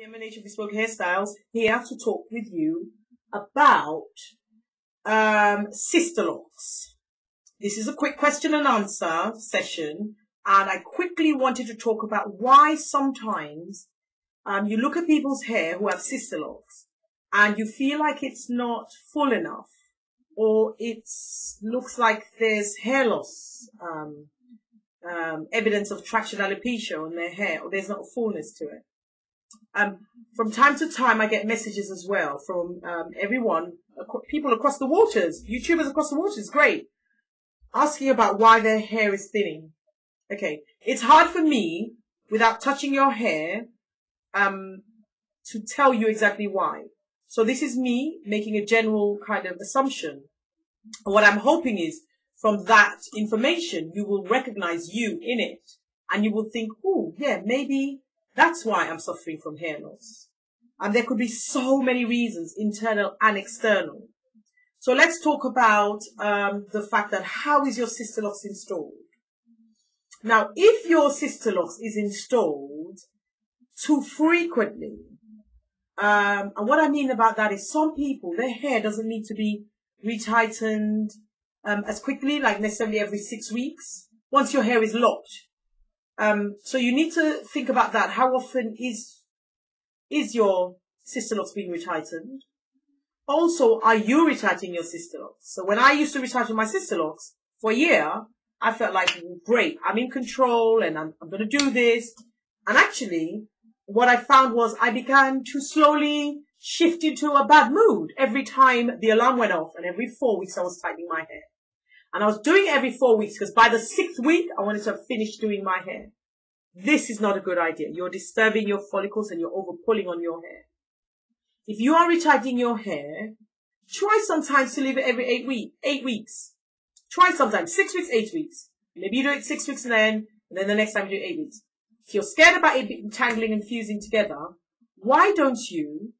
Again, my Nature Bespoke Hairstyles here to talk with you about sister locks. This is a quick question and answer session, and I quickly wanted to talk about why sometimes you look at people's hair who have sister locks and you feel like it's not full enough, or it looks like there's hair loss, evidence of traction alopecia on their hair, or there's not a fullness to it. From time to time, I get messages as well from everyone, people across the waters, YouTubers across the waters, great, asking about why their hair is thinning. Okay, it's hard for me, without touching your hair, to tell you exactly why. So this is me making a general kind of assumption. And what I'm hoping is, from that information, you will recognize you in it, and you will think, oh, yeah, maybe that's why I'm suffering from hair loss. And there could be so many reasons, internal and external. So let's talk about the fact that how is your sister locks installed? Now, if your sister locks is installed too frequently, and what I mean about that is some people, their hair doesn't need to be retightened as quickly, like necessarily every 6 weeks, once your hair is locked. So you need to think about that. How often is your sister locks being retightened? Also, are you retightening your sister locks? So when I used to retighten my sister locks for a year, I felt like, great, I'm in control and I'm going to do this. And actually, what I found was I began to slowly shift into a bad mood every time the alarm went off, and every 4 weeks I was tightening my hair. And I was doing it every 4 weeks because by the 6th week, I wanted to have finished doing my hair. This is not a good idea. You're disturbing your follicles and you're over pulling on your hair. If you are retightening your hair, try sometimes to leave it every 8 weeks. Try sometimes 6 weeks, 8 weeks. Maybe you do it 6 weeks and then the next time you do 8 weeks. If you're scared about it tangling and fusing together, why don't you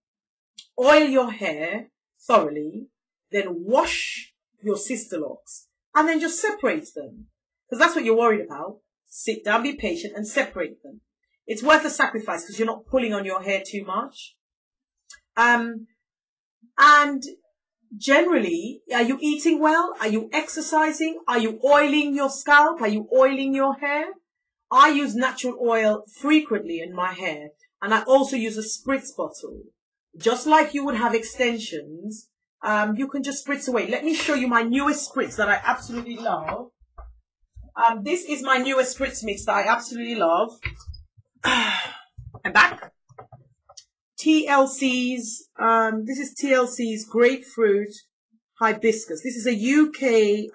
oil your hair thoroughly, then wash your sister locks, and then just separate them? Because that's what you're worried about. Sit down, be patient, and separate them. It's worth the sacrifice because you're not pulling on your hair too much. And generally, are you eating well? Are you exercising? Are you oiling your scalp? Are you oiling your hair? I use natural oil frequently in my hair, and I also use a spritz bottle. Just like you would have extensions, you can just spritz away. Let me show you my newest spritz that I absolutely love. This is my newest spritz mix that I absolutely love. I'm back. TLC's, this is TLC's Grapefruit Hibiscus. This is a UK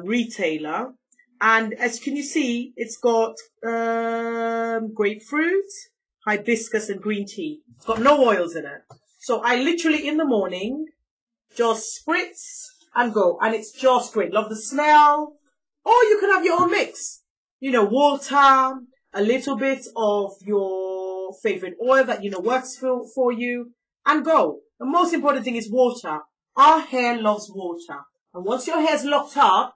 retailer. And as can you see, it's got grapefruit, hibiscus, and green tea. It's got no oils in it. So I literally, in the morning, just spritz and go. And it's just great. Love the smell. Or you can have your own mix. You know, water, a little bit of your favorite oil that you know works for you, and go. The most important thing is water. Our hair loves water. And once your hair's locked up,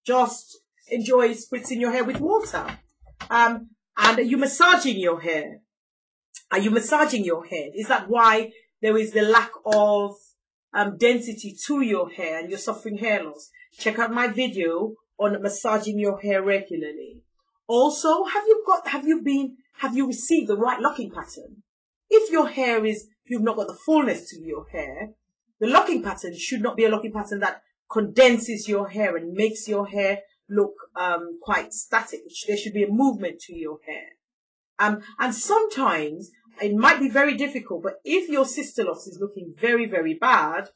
just enjoy spritzing your hair with water. And are you massaging your hair? Are you massaging your hair? Is that why there is the lack of density to your hair and you're suffering hair loss? Check out my video on massaging your hair regularly. Also, have you received the right locking pattern? If your hair you've not got the fullness to your hair, the locking pattern should not be a locking pattern that condenses your hair and makes your hair look quite static. There should be a movement to your hair. And sometimes it might be very difficult, but if your sister locks is looking very, very bad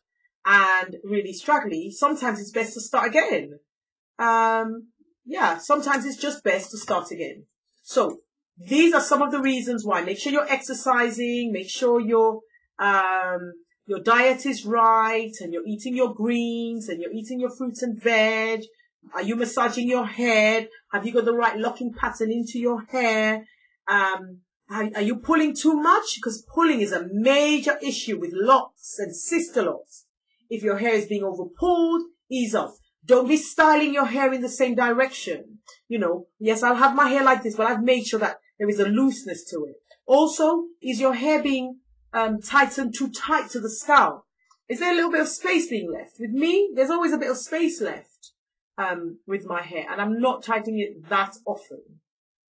and really straggly, sometimes it's best to start again. Yeah, sometimes it's just best to start again. So these are some of the reasons why. Make sure you're exercising, make sure your diet is right, and you're eating your greens, and you're eating your fruits and veg. Are you massaging your head? Have you got the right locking pattern into your hair? Are you pulling too much? Because pulling is a major issue with locks and sister locks. If your hair is being over pulled, ease off. Don't be styling your hair in the same direction. You know, yes, I'll have my hair like this, but I've made sure that There is a looseness to it. Also, is your hair being tightened too tight to the scalp? Is there a little bit of space being left? With me, there's always a bit of space left with my hair, and I'm not tightening it that often.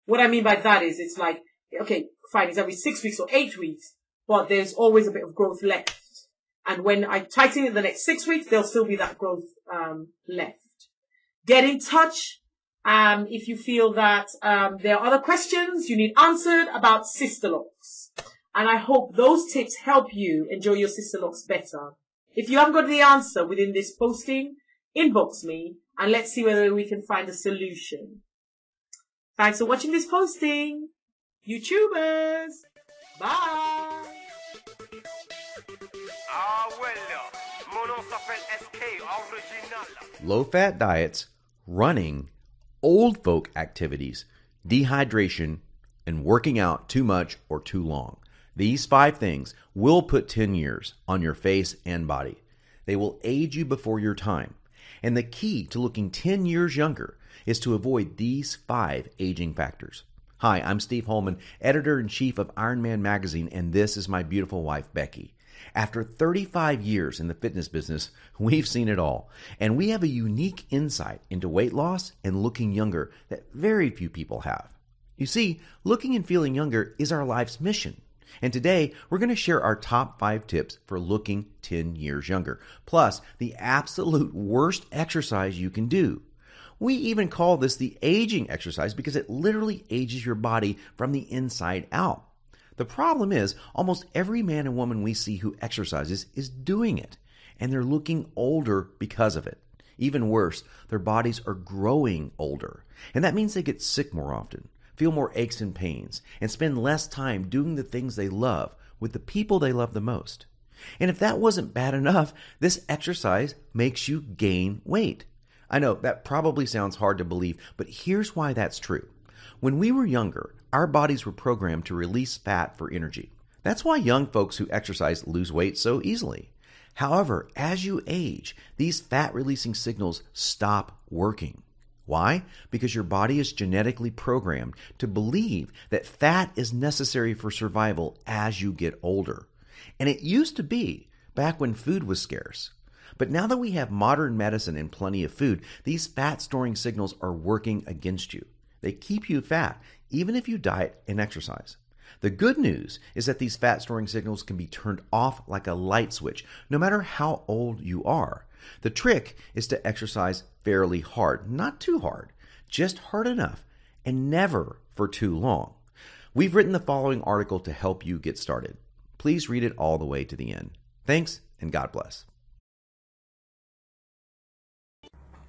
What I mean by that is, it's like, okay, fine, it's every 6 weeks or 8 weeks, but there's always a bit of growth left. And when I tighten it the next 6 weeks, there'll still be that growth left. Get in touch if you feel that there are other questions you need answered about sister locks. And I hope those tips help you enjoy your sister locks better. If you haven't got the answer within this posting, inbox me and let's see whether we can find a solution. Thanks for watching this posting, YouTubers. Bye. Low-fat diets, running, old folk activities, dehydration, and working out too much or too long. These 5 things will put 10 years on your face and body. They will age you before your time. And the key to looking 10 years younger is to avoid these 5 aging factors. Hi, I'm Steve Holman, Editor-in-Chief of Iron Man Magazine, and this is my beautiful wife, Becky. After 35 years in the fitness business, we've seen it all, and we have a unique insight into weight loss and looking younger that very few people have. You see, looking and feeling younger is our life's mission. And today, we're going to share our top 5 tips for looking 10 years younger, plus the absolute worst exercise you can do. We even call this the aging exercise because it literally ages your body from the inside out. The problem is, almost every man and woman we see who exercises is doing it, and they're looking older because of it. Even worse, their bodies are growing older, and that means they get sick more often, feel more aches and pains, and spend less time doing the things they love with the people they love the most. And if that wasn't bad enough, this exercise makes you gain weight. I know that probably sounds hard to believe, but here's why that's true. When we were younger, our bodies were programmed to release fat for energy. That's why young folks who exercise lose weight so easily. However, as you age, these fat-releasing signals stop working. Why? Because your body is genetically programmed to believe that fat is necessary for survival as you get older. And it used to be back when food was scarce. But now that we have modern medicine and plenty of food, these fat-storing signals are working against you. They keep you fat, even if you diet and exercise. The good news is that these fat-storing signals can be turned off like a light switch, no matter how old you are. The trick is to exercise fairly hard, not too hard, just hard enough, and never for too long. We've written the following article to help you get started. Please read it all the way to the end. Thanks, and God bless.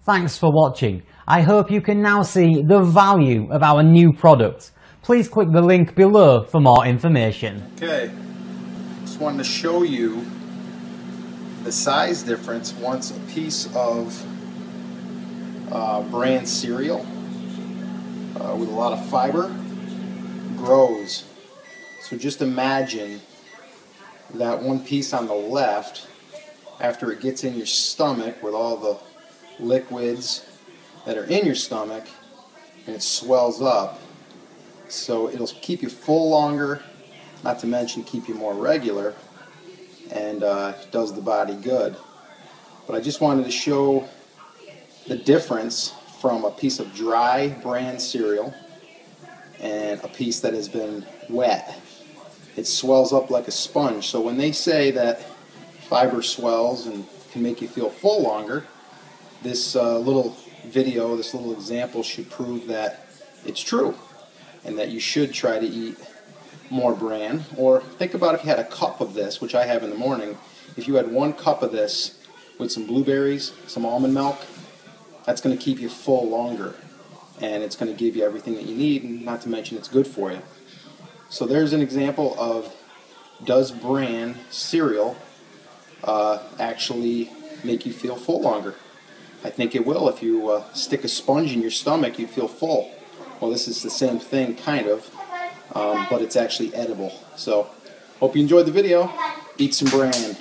Thanks for watching. I hope you can now see the value of our new product. Please click the link below for more information. Okay, just wanted to show you the size difference once a piece of bran cereal with a lot of fiber grows. So just imagine that one piece on the left, after it gets in your stomach with all the liquids that are in your stomach, and it swells up, so it'll keep you full longer, not to mention keep you more regular, and does the body good. But I just wanted to show the difference from a piece of dry bran cereal and a piece that has been wet. It swells up like a sponge. So when they say that fiber swells and can make you feel full longer, this little video, this little example should prove that it's true, and that you should try to eat more bran. Or think about if you had a cup of this, which I have in the morning. If you had 1 cup of this with some blueberries, some almond milk, that's going to keep you full longer, and it's going to give you everything that you need, and not to mention it's good for you. So there's an example of, does bran cereal actually make you feel full longer? I think it will. If you stick a sponge in your stomach, you'd feel full. Well, this is the same thing, kind of, but it's actually edible. So, hope you enjoyed the video. Eat some bran.